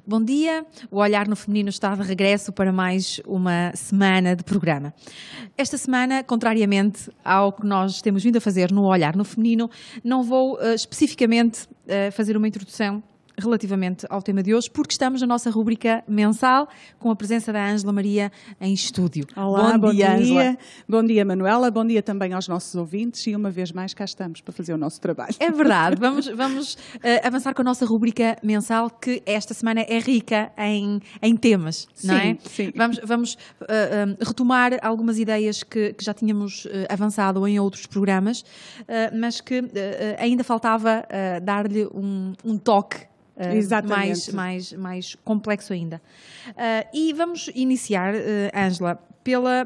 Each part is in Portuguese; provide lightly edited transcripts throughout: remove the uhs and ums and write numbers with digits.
Bom dia, o Olhar no Feminino está de regresso para mais uma semana de programa. Esta semana, contrariamente ao que nós temos vindo a fazer no Olhar no Feminino, não vou especificamente fazer uma introdução relativamente ao tema de hoje, porque estamos na nossa rubrica mensal com a presença da Ângela Maria em estúdio. Olá, bom dia, Ângela. Bom dia, Manuela. Bom dia também aos nossos ouvintes e uma vez mais cá estamos para fazer o nosso trabalho. É verdade. Vamos avançar com a nossa rubrica mensal, que esta semana é rica em temas, não é? Sim. Vamos retomar algumas ideias que já tínhamos avançado em outros programas, mas que ainda faltava dar-lhe um toque mais complexo ainda. E vamos iniciar, Ângela,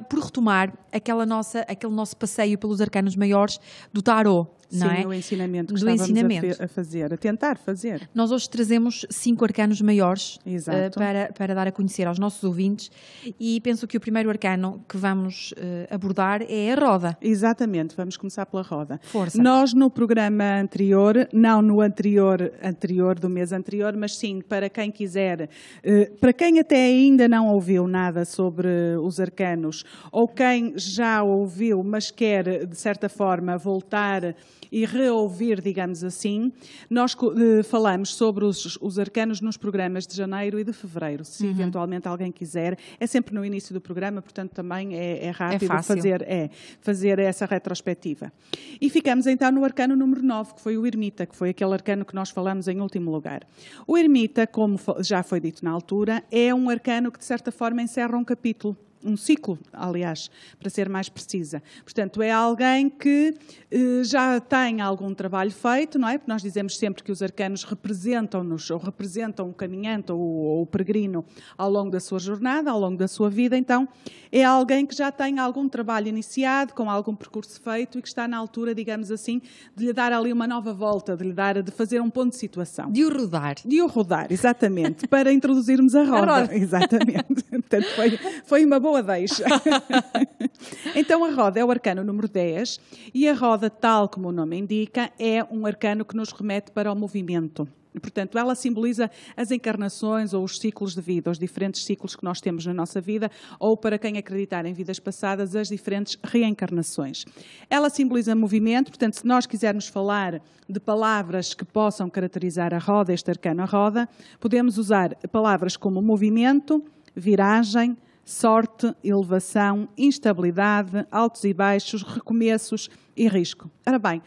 por retomar aquele nosso passeio pelos arcanos maiores do tarot. Não é? O ensinamento que estávamos a fazer, a tentar fazer. Nós hoje trazemos 5 arcanos maiores para dar a conhecer aos nossos ouvintes, e penso que o primeiro arcano que vamos abordar é a roda. Exatamente, vamos começar pela roda. Força. Nós no programa anterior, não no anterior do mês anterior, mas sim para quem quiser, para quem até ainda não ouviu nada sobre os arcanos, ou quem já ouviu, mas quer de certa forma voltar e reouvir, digamos assim, nós falamos sobre os arcanos nos programas de janeiro e de fevereiro, se eventualmente alguém quiser. É sempre no início do programa, portanto também é rápido fazer essa retrospectiva. E ficamos então no arcano número 9, que foi o Ermita, que foi aquele arcano que nós falamos em último lugar. O Ermita, como já foi dito na altura, é um arcano que de certa forma encerra um capítulo. Um ciclo, aliás, para ser mais precisa. Portanto, é alguém que já tem algum trabalho feito, não é? Porque nós dizemos sempre que os arcanos representam-nos, ou representam o caminhante ou o peregrino ao longo da sua jornada, ao longo da sua vida. Então, é alguém que já tem algum trabalho iniciado, com algum percurso feito e que está na altura, digamos assim, de lhe dar ali uma nova volta, de fazer um ponto de situação. De o rodar. De o rodar, exatamente, para introduzirmos a roda. Exatamente. Portanto, foi uma boa deixa. Então a roda é o arcano número 10 e a roda, tal como o nome indica, é um arcano que nos remete para o movimento. Portanto, ela simboliza as encarnações ou os ciclos de vida, os diferentes ciclos que nós temos na nossa vida, ou, para quem acreditar em vidas passadas, as diferentes reencarnações. Ela simboliza movimento, portanto, se nós quisermos falar de palavras que possam caracterizar a roda, este arcano a roda, podemos usar palavras como movimento, viragem, sorte, elevação, instabilidade, altos e baixos, recomeços e risco. Ora bem,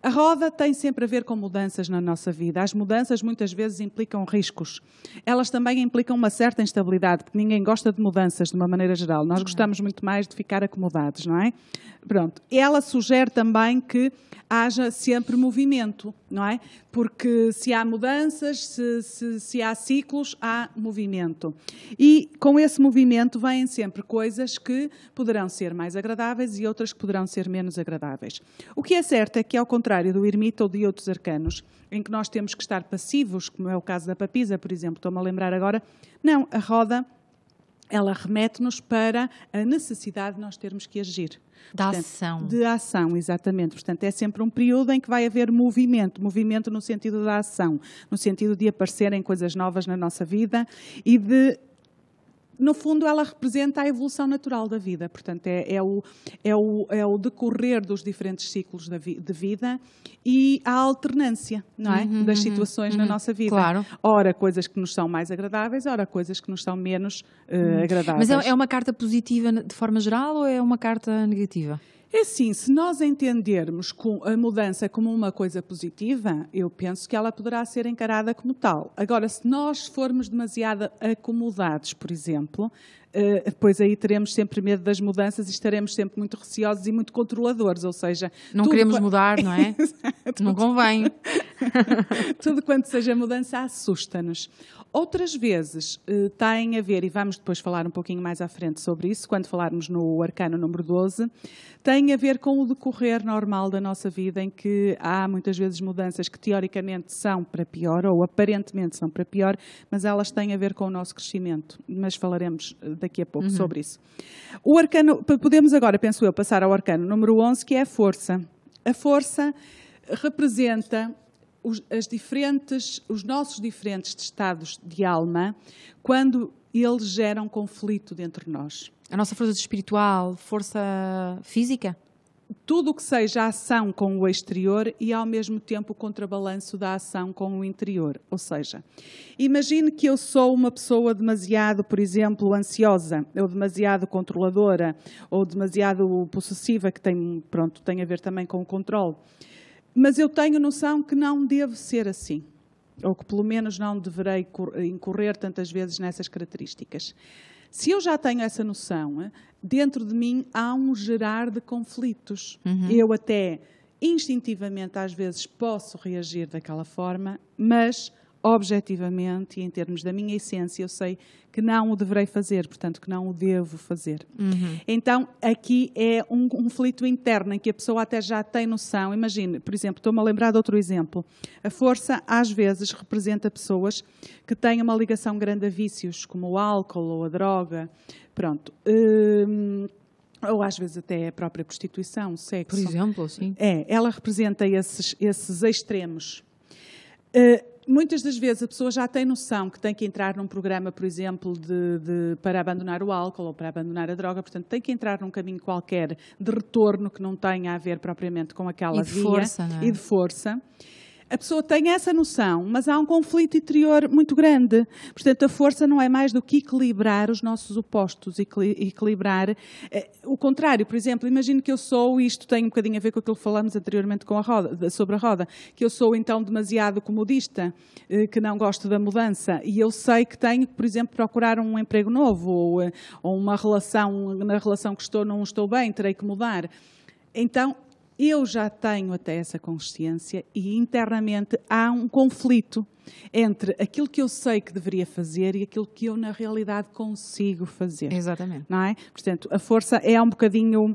a roda tem sempre a ver com mudanças na nossa vida. As mudanças muitas vezes implicam riscos. Elas também implicam uma certa instabilidade, porque ninguém gosta de mudanças de uma maneira geral. Nós gostamos muito mais de ficar acomodados, não é? Pronto. Ela sugere também que haja sempre movimento, não é? Porque se há mudanças, se há ciclos, há movimento. E com esse movimento vêm sempre coisas que poderão ser mais agradáveis e outras que poderão ser menos agradáveis. O que é certo é que, ao contrário do Ermita ou de outros arcanos, em que nós temos que estar passivos, como é o caso da papisa, por exemplo, estou-me a lembrar agora, não, a roda, ela remete-nos para a necessidade de nós termos que agir. Ação. De ação, exatamente. Portanto, é sempre um período em que vai haver movimento no sentido da ação, no sentido de aparecerem coisas novas na nossa vida e de... No fundo, ela representa a evolução natural da vida. Portanto, é o decorrer dos diferentes ciclos de vida e a alternância, não é? Das situações na nossa vida. Claro. Ora, coisas que nos são mais agradáveis, ora, coisas que nos são menos agradáveis. Mas é uma carta positiva de forma geral ou é uma carta negativa? É assim, se nós entendermos a mudança como uma coisa positiva, eu penso que ela poderá ser encarada como tal. Agora, se nós formos demasiado acomodados, por exemplo, depois aí teremos sempre medo das mudanças e estaremos sempre muito receosos e muito controladores, ou seja... Não queremos mudar, não é? Não convém. Tudo quanto seja mudança assusta-nos. Outras vezes tem a ver, e vamos depois falar um pouquinho mais à frente sobre isso, quando falarmos no arcano número 12, tem a ver com o decorrer normal da nossa vida, em que há muitas vezes mudanças que teoricamente são para pior, ou aparentemente são para pior, mas elas têm a ver com o nosso crescimento. Mas falaremos daqui a pouco sobre isso. O arcano, podemos agora, penso eu, passar ao arcano número 11, que é a força. A força representa os nossos diferentes estados de alma quando eles geram conflito dentro de nós. A nossa força espiritual, força física? Tudo o que seja ação com o exterior e, ao mesmo tempo, o contrabalanço da ação com o interior. Ou seja, imagine que eu sou uma pessoa demasiado, por exemplo, ansiosa, ou demasiado controladora, ou demasiado possessiva, que tem a ver também com o controle. Mas eu tenho noção que não devo ser assim. Ou que, pelo menos, não deverei incorrer tantas vezes nessas características. Se eu já tenho essa noção, dentro de mim há um gerar de conflitos. Eu até instintivamente às vezes posso reagir daquela forma, mas objetivamente e em termos da minha essência eu sei que não o deverei fazer, portanto que não o devo fazer. Então aqui é um conflito interno em que a pessoa até já tem noção. Imagine, por exemplo, estou-me a lembrar de outro exemplo. A força às vezes representa pessoas que têm uma ligação grande a vícios, como o álcool ou a droga, pronto. Ou às vezes até a própria prostituição, o sexo. Por exemplo, sim. Ela representa esses extremos. Muitas das vezes a pessoa já tem noção que tem que entrar num programa, por exemplo, para abandonar o álcool ou para abandonar a droga, portanto tem que entrar num caminho qualquer de retorno que não tenha a ver propriamente com aquela via. Força, não é? E de força. A pessoa tem essa noção, mas há um conflito interior muito grande. Portanto, a força não é mais do que equilibrar os nossos opostos, equilibrar o contrário. Por exemplo, imagino que eu sou, e isto tem um bocadinho a ver com aquilo que falamos anteriormente sobre a roda, que eu sou então demasiado comodista, que não gosto da mudança, e eu sei que tenho que, por exemplo, procurar um emprego novo ou uma relação, na relação que estou não estou bem, terei que mudar. Então, eu já tenho até essa consciência e internamente há um conflito entre aquilo que eu sei que deveria fazer e aquilo que eu na realidade consigo fazer. Exatamente. Não é? Portanto, a força é um bocadinho...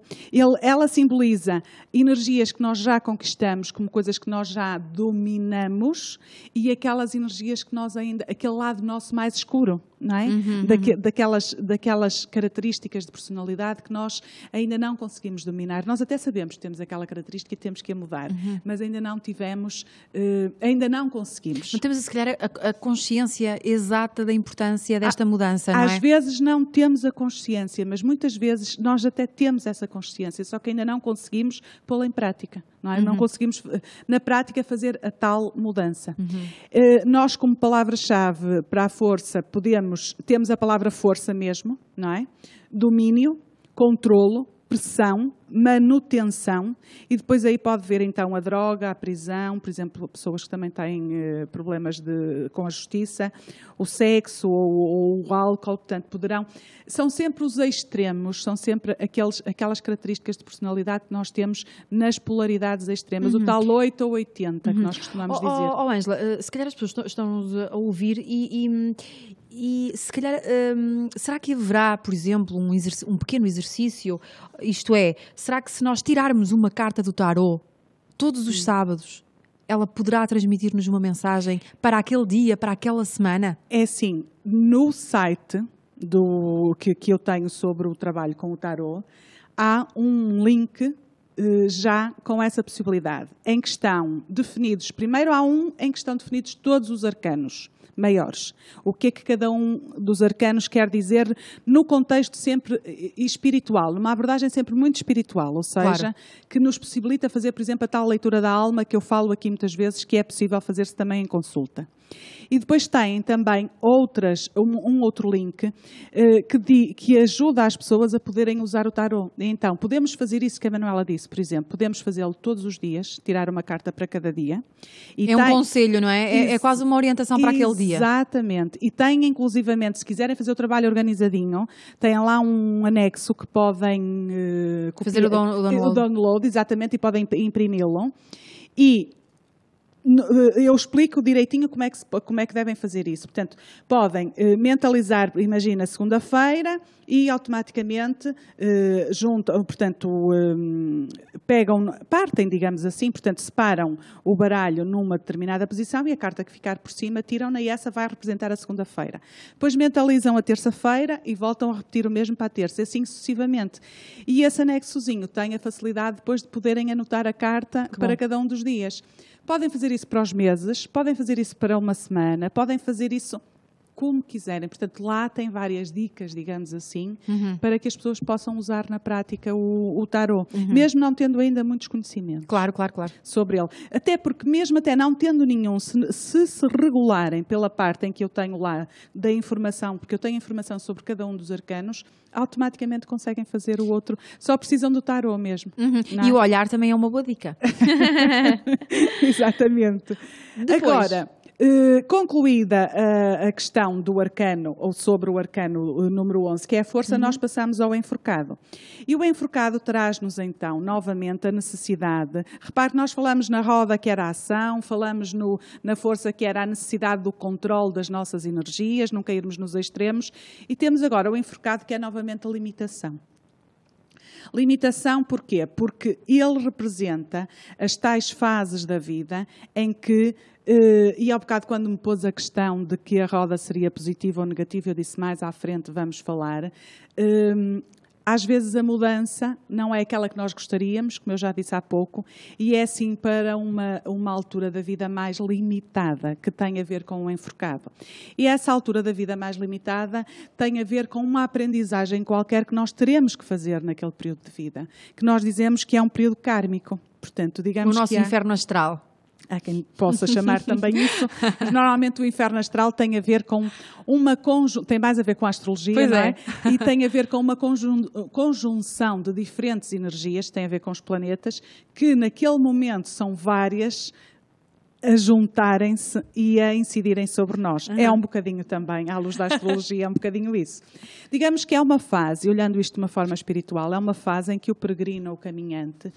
Ela simboliza energias que nós já conquistamos como coisas que nós já dominamos e aquelas energias que nós ainda... Aquele lado nosso mais escuro, não é? Daquelas características de personalidade que nós ainda não conseguimos dominar. Nós até sabemos que temos aquela característica e temos que a mudar, mas ainda não tivemos, ainda não conseguimos. Não temos, se calhar, a consciência exata da importância desta mudança, não é? Às vezes não temos a consciência, mas muitas vezes nós até temos essa consciência, só que ainda não conseguimos pô-la em prática. Não é? Não conseguimos, na prática, fazer a tal mudança. Nós, como palavra-chave para a força, temos a palavra força mesmo, não é? Domínio, controlo, pressão, manutenção, e depois aí pode ver então a droga, a prisão, por exemplo, pessoas que também têm problemas com a justiça, o sexo ou o álcool, portanto poderão... São sempre os extremos, são sempre aquelas características de personalidade que nós temos nas polaridades extremas, o tal 8 ou 80 que nós costumamos dizer. Ângela, se calhar as pessoas estão-nos a ouvir e se calhar, será que haverá, por exemplo, um pequeno exercício, isto é, será que se nós tirarmos uma carta do tarot todos os sábados, ela poderá transmitir-nos uma mensagem para aquele dia, para aquela semana? É assim, no site que eu tenho sobre o trabalho com o tarot, há um link já com essa possibilidade, em que estão definidos, primeiro há em que estão definidos todos os arcanos maiores. O que é que cada um dos arcanos quer dizer no contexto sempre espiritual, numa abordagem sempre muito espiritual, ou seja, que nos possibilita fazer, por exemplo, a tal leitura da alma que eu falo aqui muitas vezes, que é possível fazer-se também em consulta. E depois têm também um outro link que ajuda as pessoas a poderem usar o tarot. Então, podemos fazer isso que a Manuela disse, por exemplo, podemos fazê-lo todos os dias, tirar uma carta para cada dia. E um conselho, não é? É quase uma orientação para aquele dia. Exatamente. E têm, inclusivamente, se quiserem fazer o trabalho organizadinho, têm lá um anexo que podem fazer o download. O download, exatamente, e podem imprimi-lo. E eu explico direitinho como é que devem fazer isso. Portanto, podem mentalizar, imagina, segunda-feira e automaticamente partem, digamos assim, portanto, separam o baralho numa determinada posição e a carta que ficar por cima tiram-na e essa vai representar a segunda-feira. Depois mentalizam a terça-feira e voltam a repetir o mesmo para a terça, assim sucessivamente. E esse anexozinho tem a facilidade depois de poderem anotar a carta para cada um dos dias. Podem fazer fazer isso para os meses, podem fazer isso para uma semana, podem fazer isso como quiserem. Portanto, lá tem várias dicas, digamos assim, para que as pessoas possam usar na prática o tarot, mesmo não tendo ainda muitos conhecimentos. Claro. Sobre ele. Até porque, mesmo até não tendo nenhum, se regularem pela parte em que eu tenho lá da informação, porque eu tenho informação sobre cada um dos arcanos, automaticamente conseguem fazer o outro. Só precisam do tarot mesmo. E o olhar também é uma boa dica. Exatamente. Depois... Agora... concluída a questão do arcano, ou sobre o arcano número 11, que é a força, nós passamos ao enforcado. E o enforcado traz-nos, então, novamente a necessidade. Repare que nós falamos na roda, que era a ação, falamos na força, que era a necessidade do controle das nossas energias, não cairmos nos extremos, e temos agora o enforcado, que é novamente a limitação. Limitação porquê? Porque ele representa as tais fases da vida em que, e ao bocado quando me pôs a questão de que a roda seria positiva ou negativa, eu disse mais à frente, vamos falar, às vezes a mudança não é aquela que nós gostaríamos, como eu já disse há pouco, e é sim para uma altura da vida mais limitada, que tem a ver com o enforcado. E essa altura da vida mais limitada tem a ver com uma aprendizagem qualquer que nós teremos que fazer naquele período de vida, que nós dizemos que é um período kármico. Portanto, digamos o nosso inferno astral. Há quem possa chamar também isso, mas normalmente o inferno astral tem a ver com tem mais a ver com a astrologia, pois não é? E tem a ver com uma conjunção de diferentes energias, tem a ver com os planetas, que naquele momento são várias, a juntarem-se e a incidirem sobre nós. É um bocadinho também, à luz da astrologia, é um bocadinho isso. Digamos que é uma fase, olhando isto de uma forma espiritual, é uma fase em que o peregrino ou o caminhante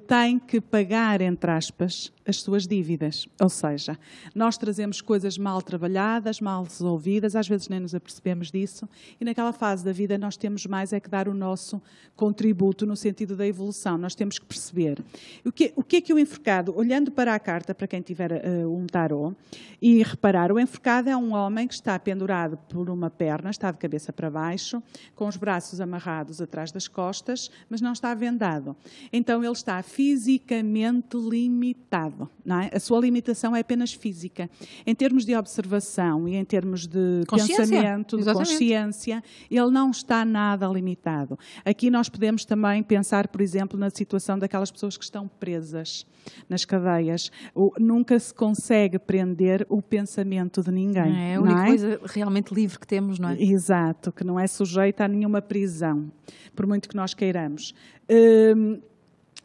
tem que pagar, entre aspas, as suas dívidas. Ou seja, nós trazemos coisas mal trabalhadas, mal resolvidas, às vezes nem nos apercebemos disso, e naquela fase da vida nós temos mais é que dar o nosso contributo no sentido da evolução. Nós temos que perceber. O que é que o enforcado, olhando para a carta, para quem tiver um tarot, e reparar, o enforcado é um homem que está pendurado por uma perna, está de cabeça para baixo, com os braços amarrados atrás das costas, mas não está vendado. Então ele está fisicamente limitado, não é? A sua limitação é apenas física. Em termos de observação e em termos de pensamento, de consciência, ele não está nada limitado. Aqui nós podemos também pensar, por exemplo, na situação daquelas pessoas que estão presas nas cadeias. Nunca se consegue prender o pensamento de ninguém. É a única coisa realmente livre que temos, não é? Exato, que não é sujeita a nenhuma prisão, por muito que nós queiramos.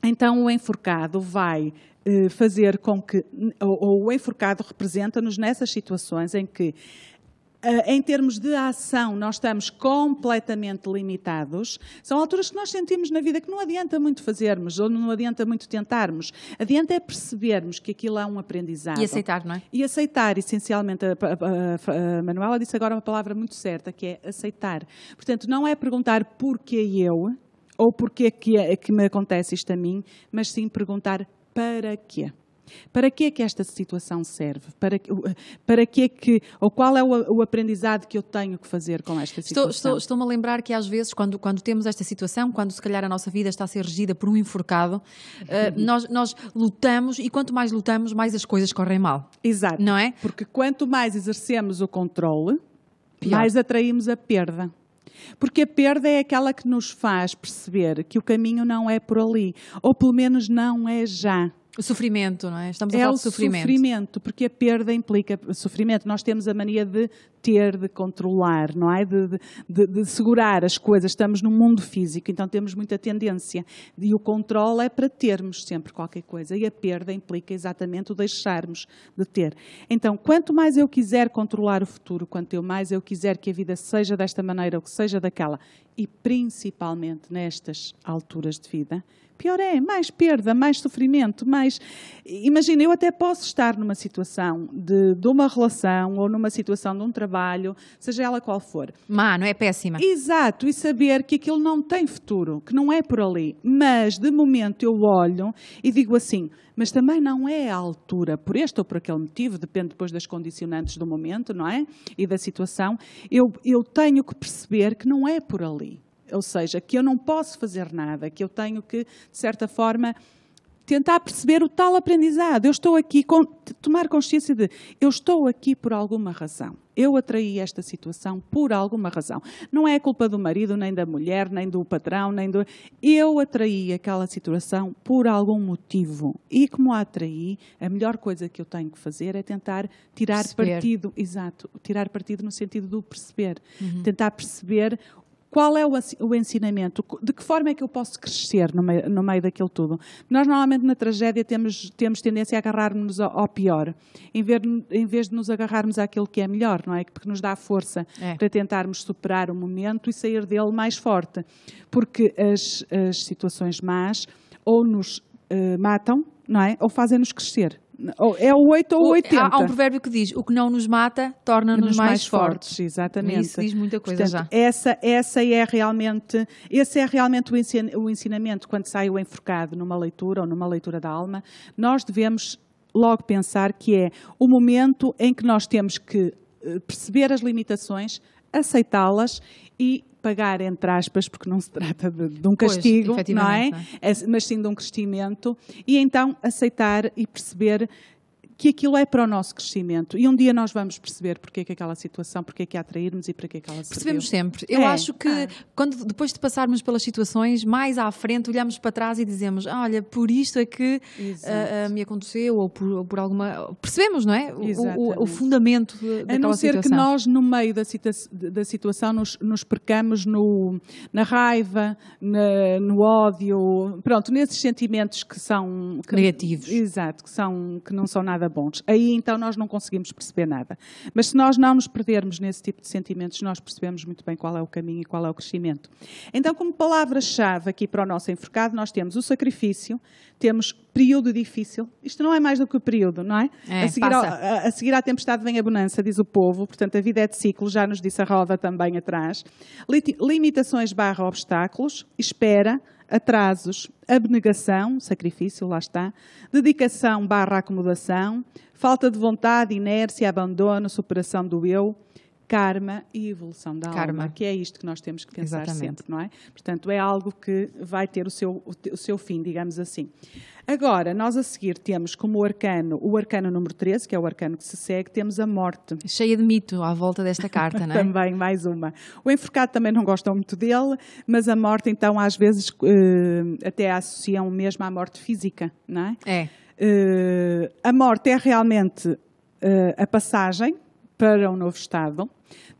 Então, o enforcado vai fazer com que, ou o enforcado representa-nos nessas situações em que, em termos de ação, nós estamos completamente limitados. São alturas que nós sentimos na vida que não adianta muito fazermos, ou não adianta muito tentarmos. Adianta é percebermos que aquilo é um aprendizado. E aceitar, não é? E aceitar, essencialmente. A Manuela disse agora uma palavra muito certa, que é aceitar. Portanto, não é perguntar porquê eu, ou porquê que me acontece isto a mim, mas sim perguntar para quê. Para que é que esta situação serve? Para que é que, ou qual é o aprendizado que eu tenho que fazer com esta situação? Estou-me a lembrar que às vezes, quando temos esta situação, quando se calhar a nossa vida está a ser regida por um enforcado, nós lutamos e quanto mais lutamos, mais as coisas correm mal. Exato. Não é? Porque quanto mais exercemos o controle, pior, mais atraímos a perda. Porque a perda é aquela que nos faz perceber que o caminho não é por ali, ou pelo menos não é já. O sofrimento, não é? Estamos a falar de sofrimento. É o sofrimento, porque a perda implica sofrimento. Nós temos a mania de de controlar, não é? De segurar as coisas. Estamos num mundo físico, então temos muita tendência. E o controle é para termos sempre qualquer coisa. E a perda implica exatamente o deixarmos de ter. Então, quanto mais eu quiser controlar o futuro, quanto mais eu quiser que a vida seja desta maneira ou que seja daquela, e principalmente nestas alturas de vida, pior é, mais perda, mais sofrimento, mais... Imagina, eu até posso estar numa situação de uma relação ou numa situação de um trabalho, seja ela qual for. Má, não é? Péssima. Exato, e saber que aquilo não tem futuro, que não é por ali. Mas, de momento, eu olho e digo assim, mas também não é a altura, por este ou por aquele motivo, depende depois das condicionantes do momento, não é? E da situação. Eu tenho que perceber que não é por ali. Ou seja, que eu não posso fazer nada, que eu tenho que, de certa forma, tentar perceber o tal aprendizado. Eu estou aqui, tomar consciência de, eu estou aqui por alguma razão. Eu atraí esta situação por alguma razão. Não é culpa do marido, nem da mulher, nem do patrão, nem do... Eu atraí aquela situação por algum motivo. E como a atraí, a melhor coisa que eu tenho que fazer é tentar tirar partido. Exato, tirar partido no sentido do perceber. Tentar perceber qual é o ensinamento, de que forma é que eu posso crescer no meio daquilo tudo. Nós, normalmente, na tragédia, temos tendência a agarrar-nos ao pior, em vez de nos agarrarmos àquilo que é melhor, não é? Porque nos dá força para tentarmos superar o momento e sair dele mais forte. Porque as situações más ou nos matam, não é? Ou fazem-nos crescer. É o 8 ou o 80. Há um provérbio que diz, o que não nos mata, torna-nos mais fortes. Exatamente. Isso diz muita coisa. Portanto, já. Esse é realmente o ensinamento quando sai o enforcado numa leitura ou numa leitura da alma. Nós devemos logo pensar que é o momento em que nós temos que perceber as limitações, aceitá-las e pagar, entre aspas, porque não se trata de um castigo, não é? Mas sim de um crescimento, e então aceitar e perceber que aquilo é para o nosso crescimento. E um dia nós vamos perceber porque é que aquela situação, porque é que a atrairmos e para que é que ela serviu. Percebemos sempre. Eu acho que depois de passarmos pelas situações, mais à frente, olhamos para trás e dizemos, olha, por isto é que me aconteceu, ou por alguma... Percebemos, não é? O fundamento daquela situação. A não ser que nós, no meio da situação, nos percamos na raiva, no ódio, pronto, nesses sentimentos que são... negativos. Exato, que não são nada bons. Aí então nós não conseguimos perceber nada. Mas se nós não nos perdermos nesse tipo de sentimentos, nós percebemos muito bem qual é o caminho e qual é o crescimento. Então, como palavra-chave aqui para o nosso enforcado, nós temos o sacrifício, temos período difícil. Isto não é mais do que o período, não é? A seguir à tempestade vem a bonança, diz o povo. Portanto, a vida é de ciclo, já nos disse a Roda também atrás. Limitações / obstáculos, espera, atrasos, abnegação, sacrifício, lá está, dedicação / acomodação, falta de vontade, inércia, abandono, superação do eu, karma e evolução da alma, que é isto que nós temos que pensar sempre, não é? Portanto, é algo que vai ter o seu fim, digamos assim. Agora, nós a seguir temos como arcano, o arcano número 13, que é o arcano que se segue, temos a morte. Cheia de mito à volta desta carta, não é? Também, mais uma. O enforcado também não gosta muito dele, mas a morte, então, às vezes, até a associam mesmo à morte física, não é? A morte é realmente a passagem para um novo estado,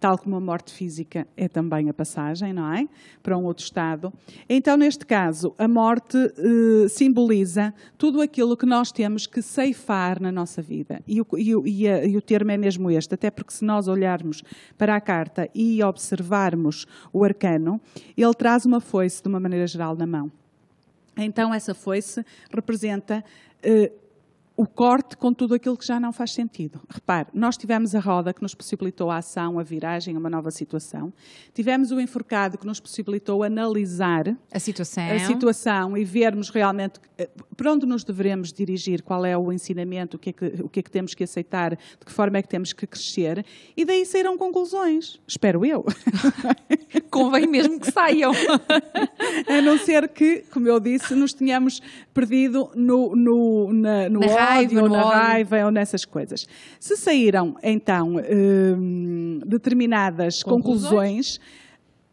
tal como a morte física é também a passagem, não é? Para um outro estado. Então, neste caso, a morte simboliza tudo aquilo que nós temos que ceifar na nossa vida. E o termo é mesmo este, até porque se nós olharmos para a carta e observarmos o arcano, ele traz uma foice, de uma maneira geral, na mão. Então, essa foice representa o corte com tudo aquilo que já não faz sentido. Repare, nós tivemos a roda que nos possibilitou a ação, a viragem, uma nova situação. Tivemos o enforcado que nos possibilitou analisar a situação e vermos realmente para onde nos devemos dirigir, qual é o ensinamento, o que é que temos que aceitar, de que forma é que temos que crescer. E daí saíram conclusões. Espero eu. Convém mesmo que saiam. A não ser que, como eu disse, nos tenhamos perdido no ódio, na raiva ou nessas coisas. Se saíram, então, determinadas conclusões,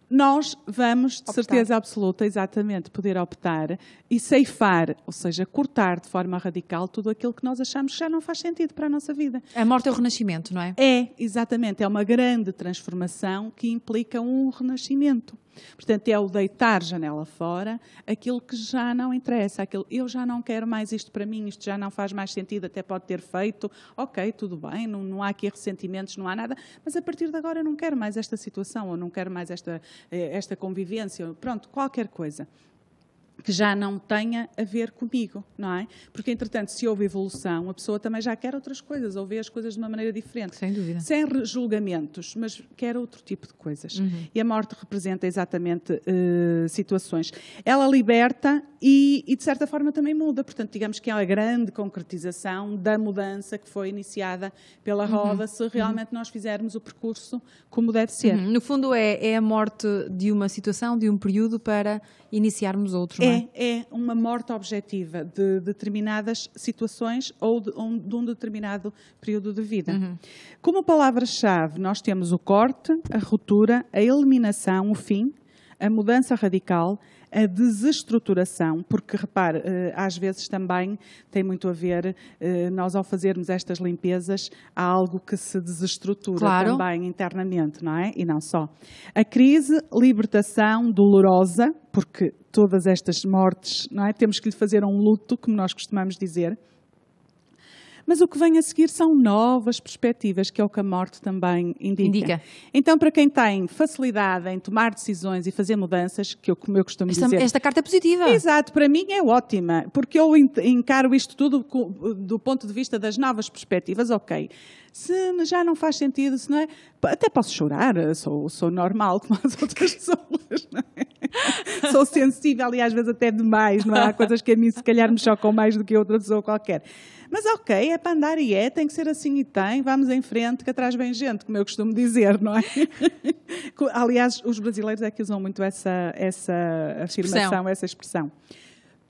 nós vamos, de certeza absoluta, exatamente, poder optar e ceifar, ou seja, cortar de forma radical tudo aquilo que nós achamos que já não faz sentido para a nossa vida. A morte é o renascimento, não é? É, exatamente. É uma grande transformação que implica um renascimento. Portanto, é o deitar janela fora, aquilo que já não interessa, aquilo, eu já não quero mais isto para mim, isto já não faz mais sentido, até pode ter feito, ok, tudo bem, não há aqui ressentimentos, não há nada, mas a partir de agora eu não quero mais esta situação, ou não quero mais esta convivência, pronto, qualquer coisa que já não tenha a ver comigo, não é? Porque, entretanto, se houve evolução, a pessoa também já quer outras coisas, ou vê as coisas de uma maneira diferente. Sem dúvida. Sem julgamentos, mas quer outro tipo de coisas. E a morte representa exatamente situações. Ela liberta e, de certa forma, também muda. Portanto, digamos que é a grande concretização da mudança que foi iniciada pela roda, se realmente nós fizermos o percurso como deve ser. No fundo, é a morte de uma situação, de um período, para iniciarmos outro. é? É uma morte objetiva de determinadas situações ou de um determinado período de vida. Como palavra-chave, nós temos o corte, a ruptura, a eliminação, o fim, a mudança radical, a desestruturação, porque, repare, às vezes também tem muito a ver, nós ao fazermos estas limpezas, há algo que se desestrutura também internamente, não é? E não só. A crise, libertação, dolorosa, porque todas estas mortes, não é? Temos que lhe fazer um luto, como nós costumamos dizer. Mas o que vem a seguir são novas perspectivas, que é o que a morte também indica. Então, para quem tem facilidade em tomar decisões e fazer mudanças, como eu costumo dizer... Esta carta é positiva. Exato, para mim é ótima, porque eu encaro isto tudo do ponto de vista das novas perspectivas. Ok, se já não faz sentido, se não é... Até posso chorar, sou normal como as outras pessoas, não é? Sou sensível e às vezes até demais, não é? Há coisas que a mim se calhar me chocam mais do que a outra pessoa qualquer. Mas ok, é para andar e tem que ser assim e tem, vamos em frente, que atrás vem gente, como eu costumo dizer, não é? Aliás, os brasileiros é que usam muito essa afirmação, essa expressão.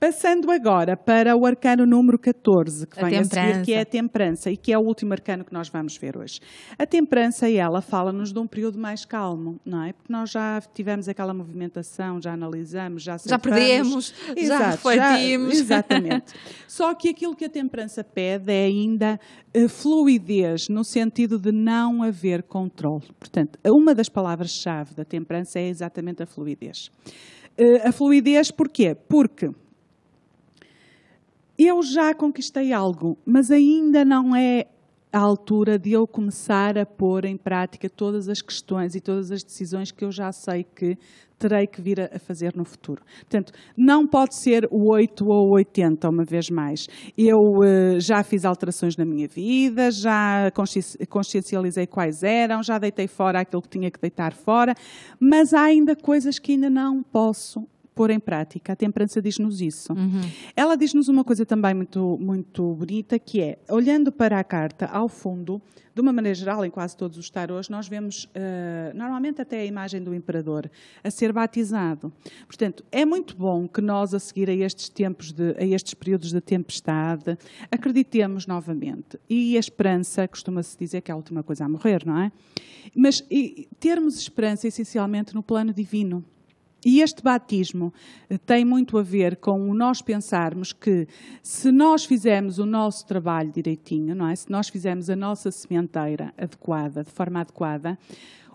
Passando agora para o arcano número 14, que vem a seguir, que é a temperança, e que é o último arcano que nós vamos ver hoje. A temperança, ela fala-nos de um período mais calmo, não é? Porque nós já tivemos aquela movimentação, já analisamos, já perdemos, já refletimos. Exatamente. Só que aquilo que a temperança pede é ainda fluidez, no sentido de não haver controle. Portanto, uma das palavras-chave da temperança é exatamente a fluidez. A fluidez porquê? Porque eu já conquistei algo, mas ainda não é a altura de eu começar a pôr em prática todas as questões e todas as decisões que eu já sei que terei que vir a fazer no futuro. Portanto, não pode ser o 8 ou o 80, uma vez mais. Eu já fiz alterações na minha vida, já consciencializei quais eram, já deitei fora aquilo que tinha que deitar fora, mas há ainda coisas que ainda não posso pôr em prática. A temperança diz-nos isso. Ela diz-nos uma coisa também muito, muito bonita, que é, olhando para a carta, ao fundo, de uma maneira geral, em quase todos os tarôs, nós vemos, normalmente até a imagem do imperador, a ser batizado. Portanto, é muito bom que nós, a seguir a estes tempos, a estes períodos de tempestade, acreditemos novamente. E a esperança, costuma-se dizer que é a última coisa a morrer, não é? Mas termos esperança, essencialmente, no plano divino. E este batismo tem muito a ver com o nós pensarmos que se nós fizermos o nosso trabalho direitinho, não é? Se nós fizermos a nossa sementeira adequada, de forma adequada,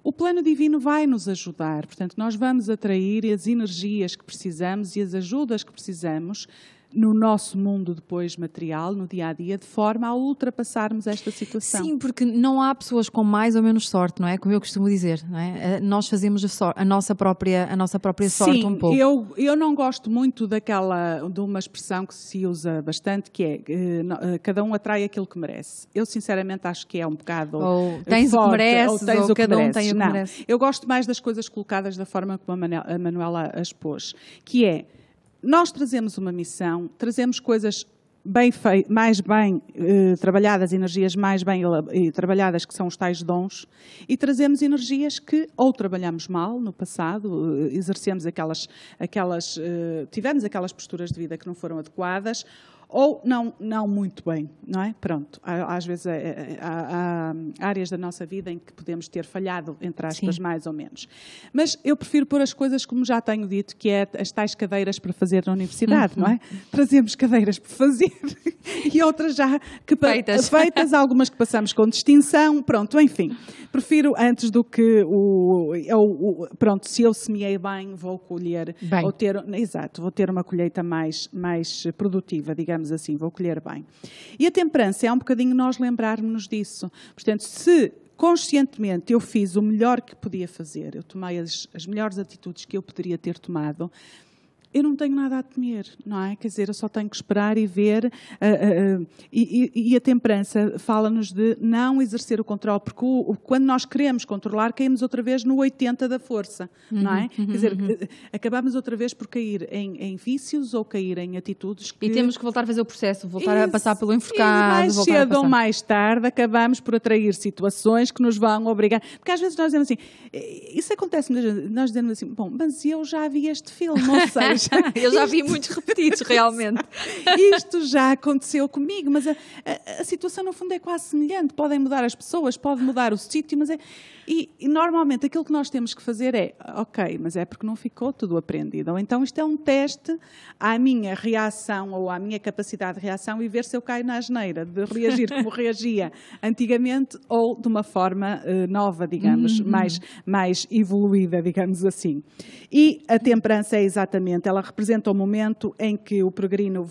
o plano divino vai nos ajudar. Portanto, nós vamos atrair as energias que precisamos e as ajudas que precisamos no nosso mundo depois material, no dia-a-dia, de forma a ultrapassarmos esta situação. Sim, porque não há pessoas com mais ou menos sorte, não é? Como eu costumo dizer, não é? Nós fazemos a nossa própria sorte. Sim, um pouco. Eu não gosto muito de uma expressão que se usa bastante, que é cada um atrai aquilo que merece. Eu sinceramente acho que é um bocado ou tens forte, o que mereces, ou tens o que cada mereces. Um tem o que merece. Eu gosto mais das coisas colocadas da forma como a Manuela as pôs, que é: nós trazemos uma missão, trazemos coisas mais bem trabalhadas, energias mais bem trabalhadas, que são os tais dons, e trazemos energias que ou trabalhamos mal no passado, exercemos tivemos aquelas posturas de vida que não foram adequadas, ou não muito bem, não é? Pronto, às vezes há áreas da nossa vida em que podemos ter falhado, entre aspas, mais ou menos. Mas eu prefiro pôr as coisas como já tenho dito, que é as tais cadeiras para fazer na universidade, não é? Trazemos cadeiras para fazer e outras já feitas, algumas que passamos com distinção, pronto, enfim. Prefiro antes do que pronto, se eu semeei bem, vou colher, vou ter uma colheita mais produtiva, digamos assim, vou colher bem. E a temperança é um bocadinho nós lembrarmos-nos disso. Portanto, se conscientemente eu fiz o melhor que podia fazer, eu tomei as melhores atitudes que eu poderia ter tomado, eu não tenho nada a temer, não é? Quer dizer, eu só tenho que esperar e ver. E a temperança fala-nos de não exercer o controle, porque quando nós queremos controlar, caímos outra vez no 80 da força, não é? Quer dizer, acabamos outra vez por cair em vícios ou cair em atitudes que... E temos que voltar a fazer o processo, voltar a passar pelo enforcado. E mais cedo ou mais tarde acabamos por atrair situações que nos vão obrigar. Porque às vezes nós dizemos assim, isso acontece, nós dizemos assim, bom, mas eu já vi este filme, ou seja, mas... Eu já vi muitos repetidos, realmente. Isto já aconteceu comigo, mas a situação, no fundo, é quase semelhante. Podem mudar as pessoas, pode mudar o sítio, mas é... E normalmente aquilo que nós temos que fazer é, ok, mas é porque não ficou tudo aprendido. Ou então isto é um teste à minha reação ou à minha capacidade de reação e ver se eu caio na asneira de reagir como reagia antigamente ou de uma forma nova, digamos, mais evoluída, digamos assim. E a temperança é exatamente, ela representa o momento em que o peregrino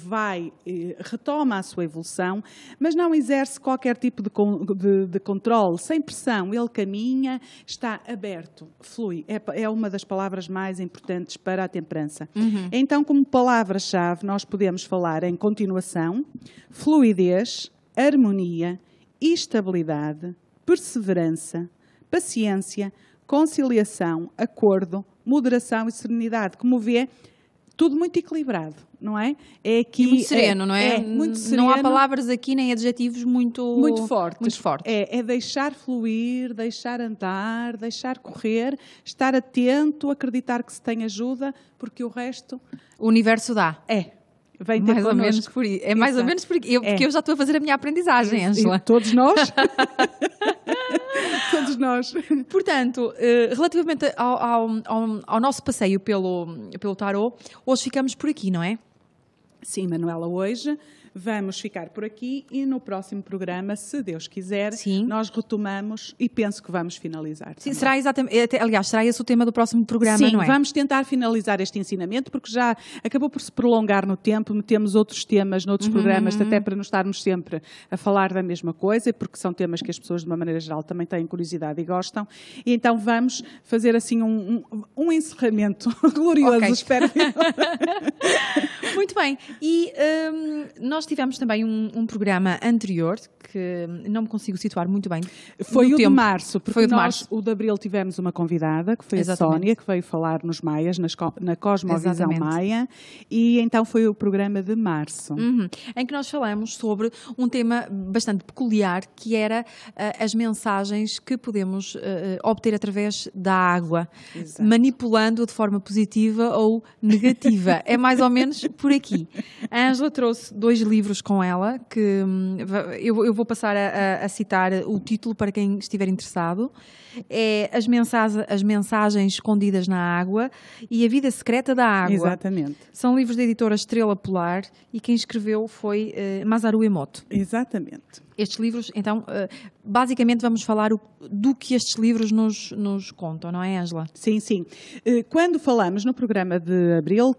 retoma a sua evolução, mas não exerce qualquer tipo de controle, sem pressão, ele caminha, está aberto, flui. É uma das palavras mais importantes para a temperança. Então, como palavra-chave, nós podemos falar em continuação, fluidez, harmonia, estabilidade, perseverança, paciência, conciliação, acordo, moderação e serenidade. Como vê, tudo muito equilibrado, não é? É aqui, e muito sereno, não é? Muito sereno. Não há palavras aqui, nem adjetivos muito fortes. Muito fortes. É deixar fluir, deixar andar, deixar correr, estar atento, acreditar que se tem ajuda, porque o resto... O universo dá. Vem ter mais ou menos por aí. É mais ou menos porque eu já estou a fazer a minha aprendizagem, Ângela. Todos nós. Todos nós. Portanto, relativamente ao nosso passeio pelo tarot, hoje ficamos por aqui, não é? Sim, Manuela, hoje vamos ficar por aqui e no próximo programa, se Deus quiser, nós retomamos e penso que vamos finalizar. Sim, será exatamente, aliás, será esse o tema do próximo programa, sim, não é? Sim, vamos tentar finalizar este ensinamento porque já acabou por se prolongar no tempo, metemos outros temas noutros programas, até para não estarmos sempre a falar da mesma coisa, porque são temas que as pessoas, de uma maneira geral, também têm curiosidade e gostam. E então vamos fazer assim um encerramento glorioso, okay. Espero. Muito bem. E nós tivemos também um programa anterior, que não me consigo situar muito bem. Foi o de março, porque nós, o de abril, tivemos uma convidada, que foi a Sónia, que veio falar nos Maias, na Cosmovisão Maia, e então foi o programa de março. Em que nós falamos sobre um tema bastante peculiar, que era as mensagens que podemos obter através da água, manipulando de forma positiva ou negativa. É mais ou menos por aqui. A Ângela trouxe 2 livros com ela, que eu vou passar a citar o título para quem estiver interessado. É As Mensagens Escondidas na Água e A Vida Secreta da Água. Exatamente. São livros da editora Estrela Polar e quem escreveu foi Masaru Emoto. Exatamente. Estes livros, então, basicamente vamos falar do que estes livros nos contam, não é, Ângela? Sim, sim. Quando falamos no programa de abril,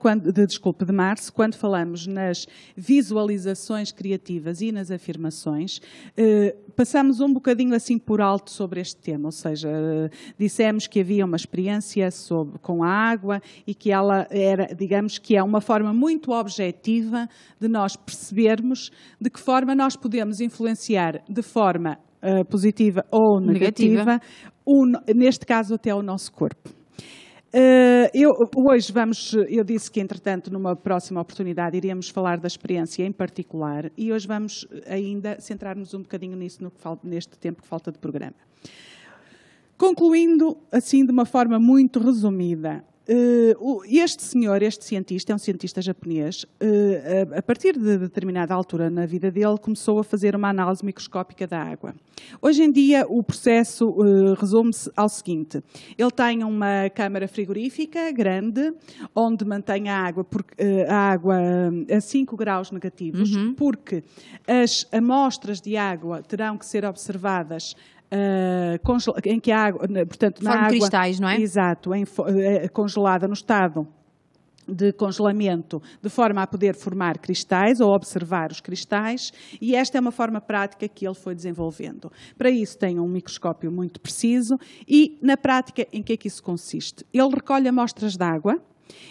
de março, quando falamos nas visualizações criativas e nas afirmações, passamos um bocadinho assim por alto sobre este tema, ou seja, dissemos que havia uma experiência com a água e que ela era, digamos, que é uma forma muito objetiva de nós percebermos de que forma nós podemos influenciar de forma positiva ou negativa, neste caso até o nosso corpo. Eu disse que, entretanto, numa próxima oportunidade iríamos falar da experiência em particular e hoje vamos ainda centrar-nos um bocadinho nisso neste tempo que falta de programa. Concluindo, assim, de uma forma muito resumida, este cientista, é um cientista japonês, a partir de determinada altura na vida dele, começou a fazer uma análise microscópica da água. Hoje em dia, o processo resume-se ao seguinte: ele tem uma câmara frigorífica grande, onde mantém a água a 5 graus negativos, porque as amostras de água terão que ser observadas em que a água, portanto, na água, cristais, não é? Exato, congelada no estado de congelamento, de forma a poder formar cristais ou observar os cristais, e esta é uma forma prática que ele foi desenvolvendo. Para isso tem um microscópio muito preciso e, na prática, em que é que isso consiste? Ele recolhe amostras de água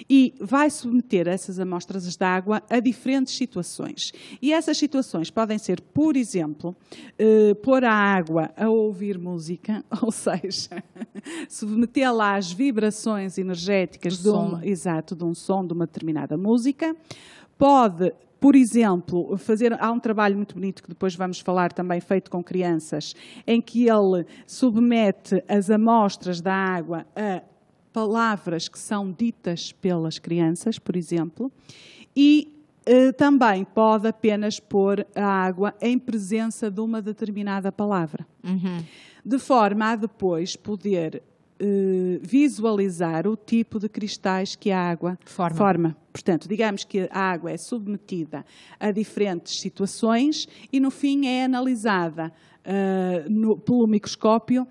e vai submeter essas amostras de água a diferentes situações. E essas situações podem ser, por exemplo, pôr a água a ouvir música, ou seja, submetê-la às vibrações energéticas de um som de uma determinada música. Pode, por exemplo, há um trabalho muito bonito que depois vamos falar também, feito com crianças, em que ele submete as amostras da água a palavras que são ditas pelas crianças, por exemplo, e também pode apenas pôr a água em presença de uma determinada palavra, de forma a depois poder visualizar o tipo de cristais que a água forma. Portanto, digamos que a água é submetida a diferentes situações e, no fim, é analisada pelo microscópio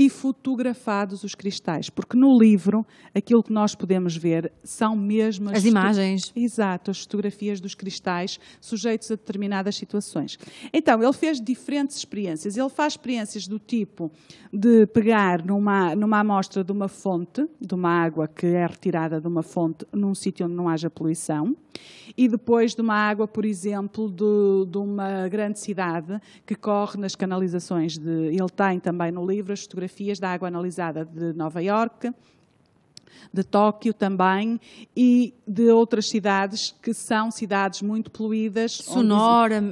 e fotografados os cristais. Porque no livro, aquilo que nós podemos ver são mesmo as imagens. Exato, as fotografias dos cristais sujeitos a determinadas situações. Então, ele fez diferentes experiências. Ele faz experiências do tipo de pegar numa amostra de uma fonte, de uma água que é retirada de uma fonte num sítio onde não haja poluição, e depois de uma água, por exemplo, de uma grande cidade que corre nas canalizações. Ele tem também no livro as fotografias da água analisada de Nova Iorque, de Tóquio também, e de outras cidades que são cidades muito poluídas. Sonora,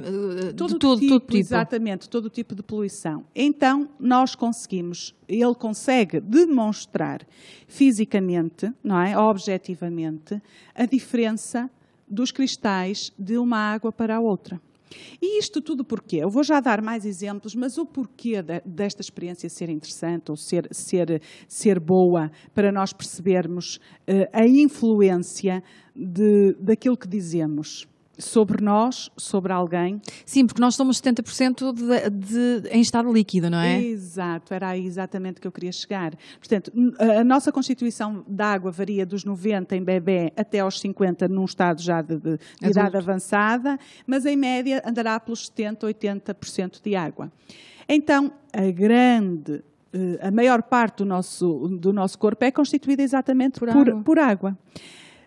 todo tipo. Exatamente, todo tipo de poluição. Então, ele consegue demonstrar fisicamente, não é, objetivamente, a diferença dos cristais de uma água para a outra. E isto tudo porquê? Eu vou já dar mais exemplos, mas o porquê desta experiência ser interessante ou ser boa para nós percebermos a influência daquilo que dizemos sobre nós, sobre alguém. Sim, porque nós somos 70% em estado líquido, não é? Exato, era aí exatamente que eu queria chegar. Portanto, a nossa constituição de água varia dos 90 em bebê até aos 50 num estado já de idade avançada, mas em média andará pelos 70%, 80% de água. Então, a maior parte do nosso corpo é constituída exatamente por água.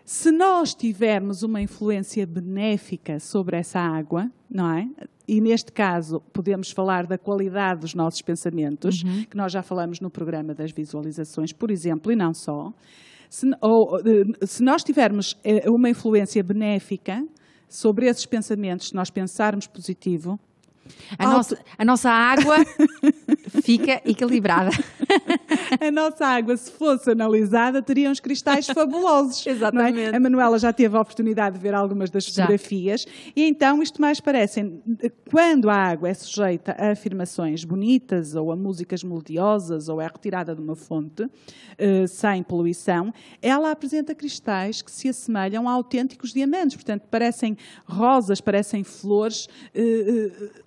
Se nós tivermos uma influência benéfica sobre essa água, não é? E neste caso podemos falar da qualidade dos nossos pensamentos, que nós já falamos no programa das visualizações, por exemplo, e não só. Se nós tivermos uma influência benéfica sobre esses pensamentos, se nós pensarmos positivo, a nossa água fica equilibrada. A nossa água, se fosse analisada, teria uns cristais fabulosos. Exatamente. Não é? A Manuela já teve a oportunidade de ver algumas das fotografias. E então isto mais parece, quando a água é sujeita a afirmações bonitas ou a músicas melodiosas ou é retirada de uma fonte sem poluição, ela apresenta cristais que se assemelham a autênticos diamantes. Portanto, parecem rosas, parecem flores.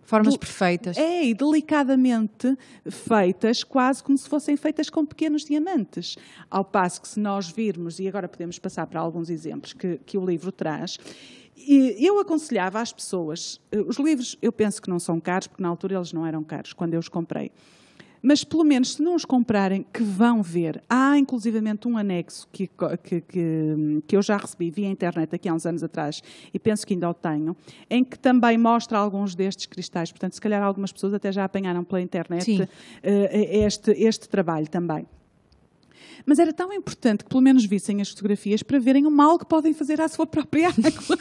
Formas perfeitas. E delicadamente feitas, quase como se fossem feitas com pequenos diamantes. Ao passo que se nós virmos, e agora podemos passar para alguns exemplos que o livro traz, eu aconselhava às pessoas, os livros eu penso que não são caros, porque na altura eles não eram caros, quando eu os comprei. Mas, pelo menos, se não os comprarem, que vão ver. Há, inclusivamente, um anexo que eu já recebi via internet aqui há uns anos atrás, e penso que ainda o tenho, em que também mostra alguns destes cristais. Portanto, se calhar algumas pessoas até já apanharam pela internet este trabalho também. Mas era tão importante que, pelo menos, vissem as fotografias para verem o mal que podem fazer à sua própria água.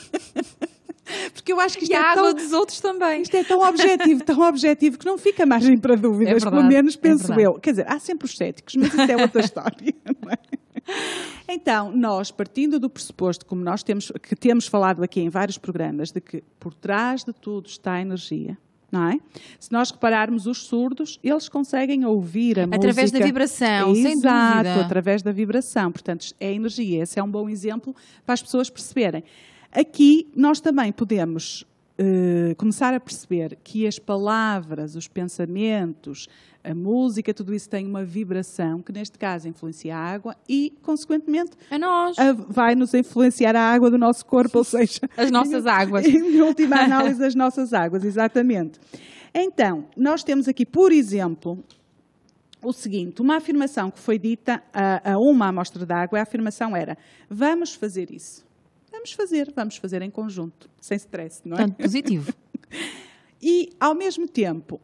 Porque eu acho que isto água dos outros também. Isto é tão objetivo que não fica margem para dúvidas, pelo menos penso eu. Quer dizer, há sempre os céticos, mas isso é outra história. Não é? Então, nós, partindo do pressuposto, como nós temos falado aqui em vários programas, de que por trás de tudo está a energia, não é? Se nós repararmos os surdos, eles conseguem ouvir a música. Através da vibração, sem dúvida. Exato, através da vibração. Portanto, é energia. Esse é um bom exemplo para as pessoas perceberem. Aqui nós também podemos começar a perceber que as palavras, os pensamentos, a música, tudo isso tem uma vibração que neste caso influencia a água e, consequentemente, a nós. Vai nos influenciar a água do nosso corpo, ou seja... As nossas águas. Em última análise, as nossas águas, exatamente. Então, nós temos aqui, por exemplo, o seguinte, uma afirmação que foi dita a uma amostra de água, a afirmação era: vamos fazer isso. Vamos fazer em conjunto, sem stress, não é? Tanto positivo. E, ao mesmo tempo,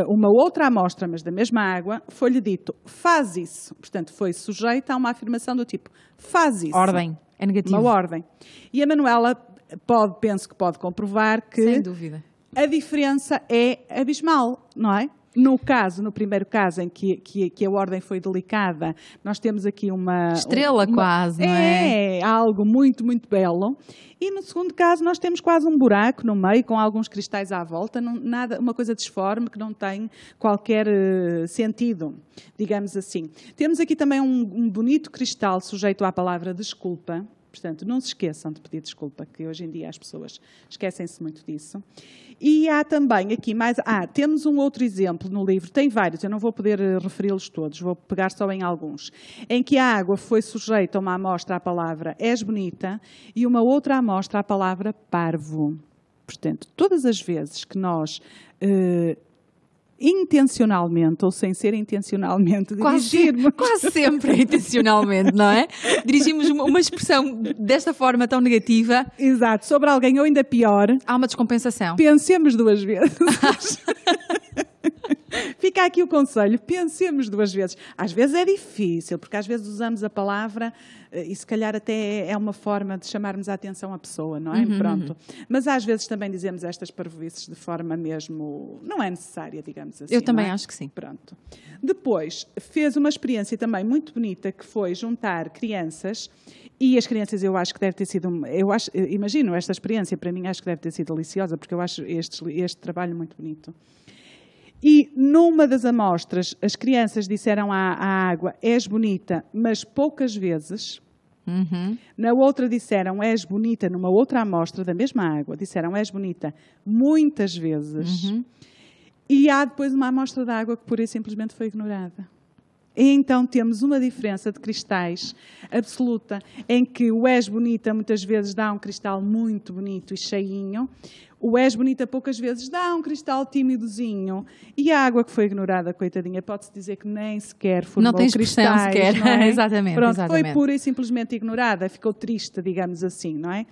uma outra amostra, mas da mesma água, foi-lhe dito, faz isso. Portanto, foi sujeita a uma afirmação do tipo, faz isso. Ordem, é negativo. Uma ordem. E a Manuela penso que pode comprovar que... Sem dúvida. A diferença é abismal, não é? No primeiro caso, em que a ordem foi delicada, nós temos aqui uma... Estrela quase, não é? É, algo muito, muito belo. E no segundo caso, nós temos quase um buraco no meio, com alguns cristais à volta, uma coisa disforme que não tem qualquer sentido, digamos assim. Temos aqui também um bonito cristal sujeito à palavra desculpa. Portanto, não se esqueçam de pedir desculpa, que hoje em dia as pessoas esquecem-se muito disso. E há também aqui mais... temos um outro exemplo no livro, tem vários, eu não vou poder referi-los todos, vou pegar só em alguns, em que a água foi sujeita a uma amostra à palavra és bonita e uma outra amostra à palavra parvo. Portanto, todas as vezes que nós... intencionalmente ou sem ser intencionalmente dirigirmos. Quase sempre intencionalmente, não é? Dirigimos uma expressão desta forma tão negativa. Exato, sobre alguém ou ainda pior. Há uma descompensação. Pensemos 2 vezes. Fica aqui o conselho, pensemos 2 vezes. Às vezes é difícil, porque às vezes usamos a palavra e se calhar até é uma forma de chamarmos a atenção à pessoa, não é? Pronto. Mas às vezes também dizemos estas parvoíces de forma mesmo... não é necessária, digamos assim. Eu também acho que sim. Pronto. Depois, fez uma experiência também muito bonita, que foi juntar crianças, e as crianças eu acho que deve ter sido... imagino, esta experiência para mim acho que deve ter sido deliciosa, porque eu acho este trabalho muito bonito. E numa das amostras, as crianças disseram à água, és bonita, mas poucas vezes. Na outra disseram, és bonita, numa outra amostra da mesma água, disseram, és bonita, muitas vezes. E há depois uma amostra de água que pura e simplesmente foi ignorada. E então temos uma diferença de cristais absoluta, em que o és bonita muitas vezes dá um cristal muito bonito e cheinho, o és bonita poucas vezes dá um cristal tímidozinho, e a água que foi ignorada, coitadinha, pode-se dizer que nem sequer formou cristais. Não tem expressão sequer, não é? Exatamente. Pronto, exatamente. Foi pura e simplesmente ignorada, ficou triste, digamos assim, não é?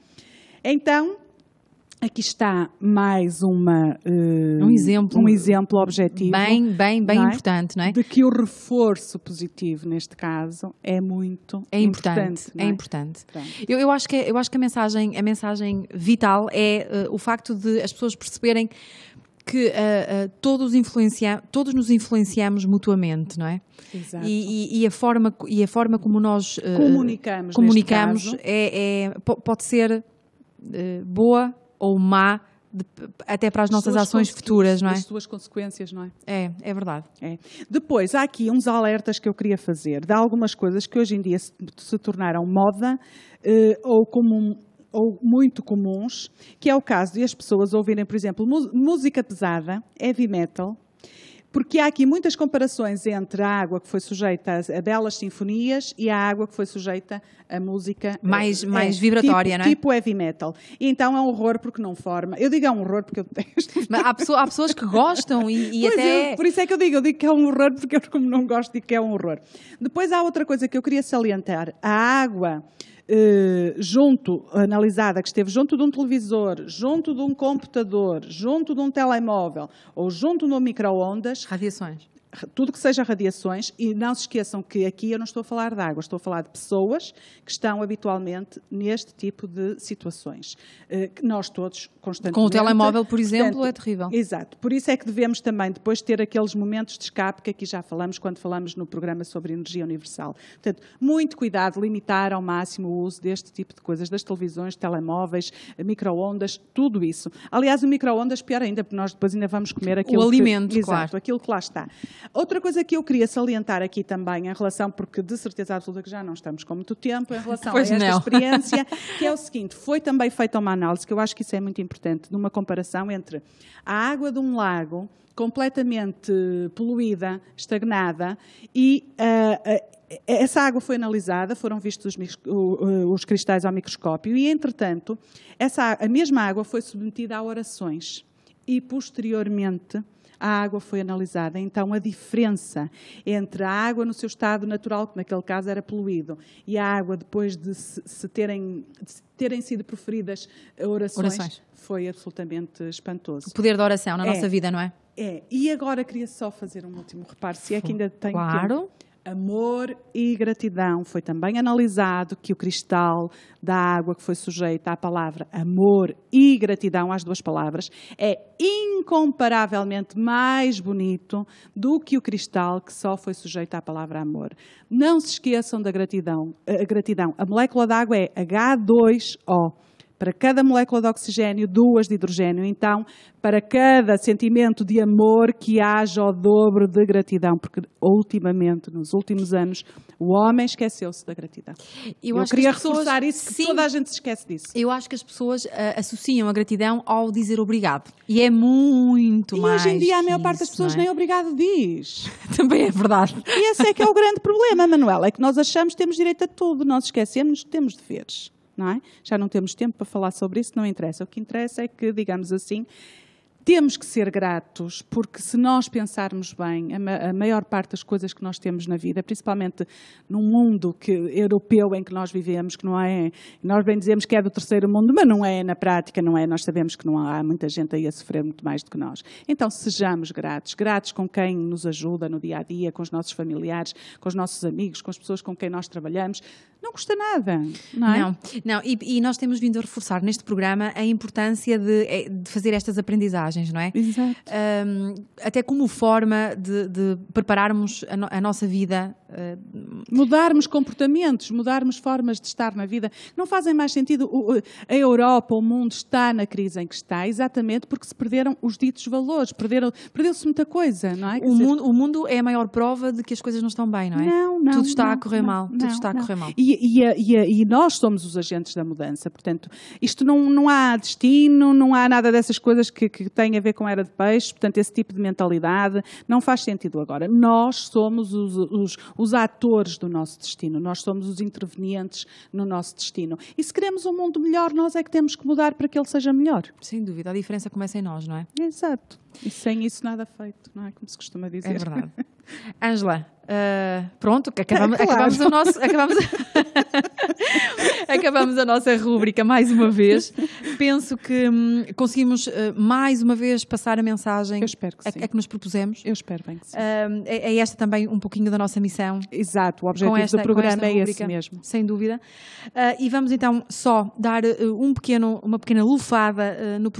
Então... aqui está mais um exemplo objetivo. Bem importante, não é? De que o reforço positivo, neste caso, é muito importante. É importante. Eu acho que a mensagem vital é o facto de as pessoas perceberem que todos nos influenciamos mutuamente, não é? Exato. E a forma como nós comunicamos pode ser boa ou má, até para as nossas ações futuras, não é? As suas consequências, não é? É verdade. Depois, há aqui uns alertas que eu queria fazer de algumas coisas que hoje em dia se tornaram moda ou muito comuns, que é o caso de as pessoas ouvirem, por exemplo, música pesada, heavy metal, porque há aqui muitas comparações entre a água que foi sujeita a belas sinfonias e a água que foi sujeita a música mais vibratória, não é? Tipo heavy metal. E então é um horror porque não forma. Eu digo é um horror porque eu detesto. Mas há pessoas que gostam e até... por isso é que eu digo que é um horror, porque eu, como não gosto, digo que é um horror. Depois há outra coisa que eu queria salientar. A água... analisada, que esteve junto de um televisor, junto de um computador, junto de um telemóvel ou junto de um micro-ondas. Radiações. Tudo que seja radiações, e não se esqueçam que aqui eu não estou a falar de água, estou a falar de pessoas que estão habitualmente neste tipo de situações. Que nós todos, constantemente... Com o telemóvel, por exemplo, é terrível. Exato. Por isso é que devemos também depois ter aqueles momentos de escape que aqui já falamos quando falamos no programa sobre energia universal. Portanto, muito cuidado, limitar ao máximo o uso deste tipo de coisas, das televisões, telemóveis, micro-ondas, tudo isso. Aliás, o micro-ondas, pior ainda, porque nós depois ainda vamos comer aquilo alimento, exato, claro. Aquilo que lá está. Outra coisa que eu queria salientar aqui também, em relação, porque de certeza absoluta que já não estamos com muito tempo, em relação a esta experiência, que é o seguinte, foi também feita uma análise, que eu acho que isso é muito importante, de uma comparação entre a água de um lago completamente poluída, estagnada, e essa água foi analisada, foram vistos os cristais ao microscópio e, entretanto, a mesma água foi submetida a orações e, posteriormente, a água foi analisada. Então, a diferença entre a água no seu estado natural, que naquele caso era poluído, e a água depois de terem sido proferidas orações, foi absolutamente espantoso. O poder da oração na nossa vida, não é? E agora queria só fazer um último reparo, se é que ainda tenho tempo. A Amor e gratidão. Foi também analisado que o cristal da água que foi sujeita à palavra amor e gratidão, às duas palavras, é incomparavelmente mais bonito do que o cristal que só foi sujeito à palavra amor. Não se esqueçam da gratidão. A molécula de água é H2O. Para cada molécula de oxigênio, 2 de hidrogênio. Então, para cada sentimento de amor, que haja o dobro de gratidão. Porque, ultimamente, nos últimos anos, o homem esqueceu-se da gratidão. Eu queria reforçar isso, porque toda a gente se esquece disso. Eu acho que as pessoas associam a gratidão ao dizer obrigado. E é muito mais. E hoje em dia, a maior parte das pessoas nem obrigado diz. Também é verdade. E esse é que é o grande problema, Manuela. É que nós achamos que temos direito a tudo. Nós esquecemos que temos deveres. Não é? Já não temos tempo para falar sobre isso, não interessa. O que interessa é que, digamos assim, temos que ser gratos, porque se nós pensarmos bem, a maior parte das coisas que nós temos na vida, principalmente num mundo europeu em que nós vivemos, que não é, nós bem dizemos que é do terceiro mundo, mas não é na prática, não é, nós sabemos que não há muita gente aí a sofrer muito mais do que nós. Então sejamos gratos com quem nos ajuda no dia a dia, com os nossos familiares, com os nossos amigos, com as pessoas com quem nós trabalhamos. Não custa nada, não é? Não. E nós temos vindo a reforçar neste programa a importância de fazer estas aprendizagens, não é? Exato. Até como forma de prepararmos a nossa vida. Mudarmos comportamentos, mudarmos formas de estar na vida. Não fazem mais sentido. A Europa, o mundo está na crise em que está, exatamente porque se perderam os ditos valores, perdeu-se muita coisa, não é? O mundo é a maior prova de que as coisas não estão bem, não é? Não. Tudo está a correr mal. Tudo está a correr mal. E nós somos os agentes da mudança. Portanto, isto não há destino, não há nada dessas coisas que têm a ver com era de peixe. Portanto, esse tipo de mentalidade não faz sentido agora. Nós somos os atores do nosso destino. Nós somos os intervenientes no nosso destino. E se queremos um mundo melhor, nós é que temos que mudar para que ele seja melhor. Sem dúvida. A diferença começa em nós, não é? Exato. E sem isso nada feito, não é? Como se costuma dizer. É verdade. Ângela, pronto, acabamos a nossa rúbrica mais uma vez. Penso que conseguimos mais uma vez passar a mensagem que nos propusemos. Eu espero bem que sim. É esta também um pouquinho da nossa missão. Exato, o objetivo do programa é esse mesmo. Sem dúvida. E vamos então só dar uma pequena lufada no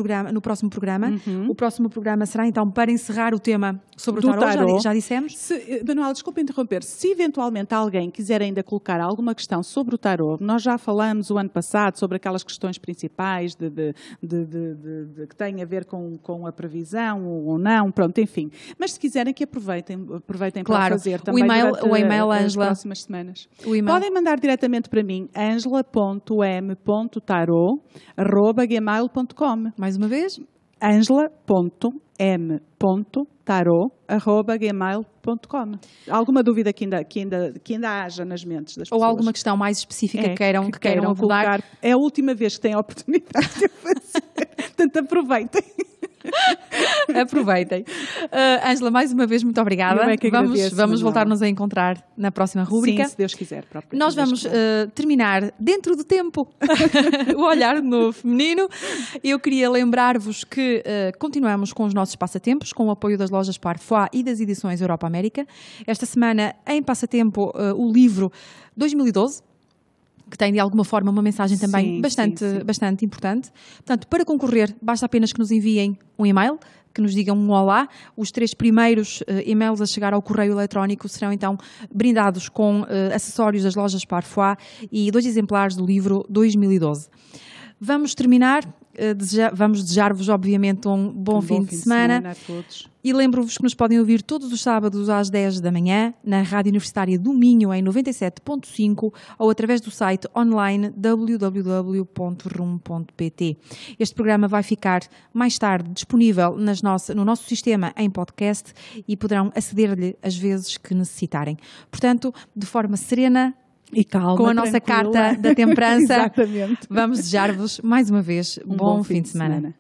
próximo programa. Uhum. O próximo programa será então para encerrar o tema sobre o tarot. Já dissemos. Manuela, desculpa interromper. Se eventualmente alguém quiser ainda colocar alguma questão sobre o tarot, nós já falamos o ano passado sobre aquelas questões principais que têm a ver com a previsão ou não, pronto, enfim. Mas se quiserem que aproveitem claro, para fazer também o e-mail as próximas semanas. Podem mandar diretamente para mim, angela.m.tarot@gmail.com. Mais uma vez? angela.m.tarot@gmail.com. Alguma dúvida que ainda haja nas mentes das pessoas? Ou alguma questão mais específica que queiram colocar? É a última vez que têm a oportunidade de fazer. Portanto, aproveitem. Aproveitem. Ângela, mais uma vez, muito obrigada. Eu é que agradeço, vamos voltar-nos a encontrar na próxima rúbrica. Sim, se Deus quiser. Nós vamos terminar dentro do tempo o olhar no feminino. Eu queria lembrar-vos que continuamos com os nossos passatempos, com o apoio das lojas Parfois e das edições Europa América. Esta semana, em passatempo, o livro 2012, que tem de alguma forma uma mensagem também bastante importante. Portanto, para concorrer, basta apenas que nos enviem um e-mail, que nos digam um olá. Os 3 primeiros e-mails a chegar ao correio eletrónico serão então brindados com acessórios das lojas Parfois e 2 exemplares do livro 2012. Vamos terminar. Vamos desejar-vos, obviamente, um bom fim de semana a todos. E lembro-vos que nos podem ouvir todos os sábados às 10 da manhã na Rádio Universitária do Minho em 97.5 ou através do site online www.rum.pt. Este programa vai ficar mais tarde disponível no nosso sistema em podcast e poderão aceder-lhe às vezes que necessitarem. Portanto, de forma serena e calma, com a nossa tranquila. Carta da Temperança, Exatamente. Vamos desejar-vos mais uma vez bom fim de semana.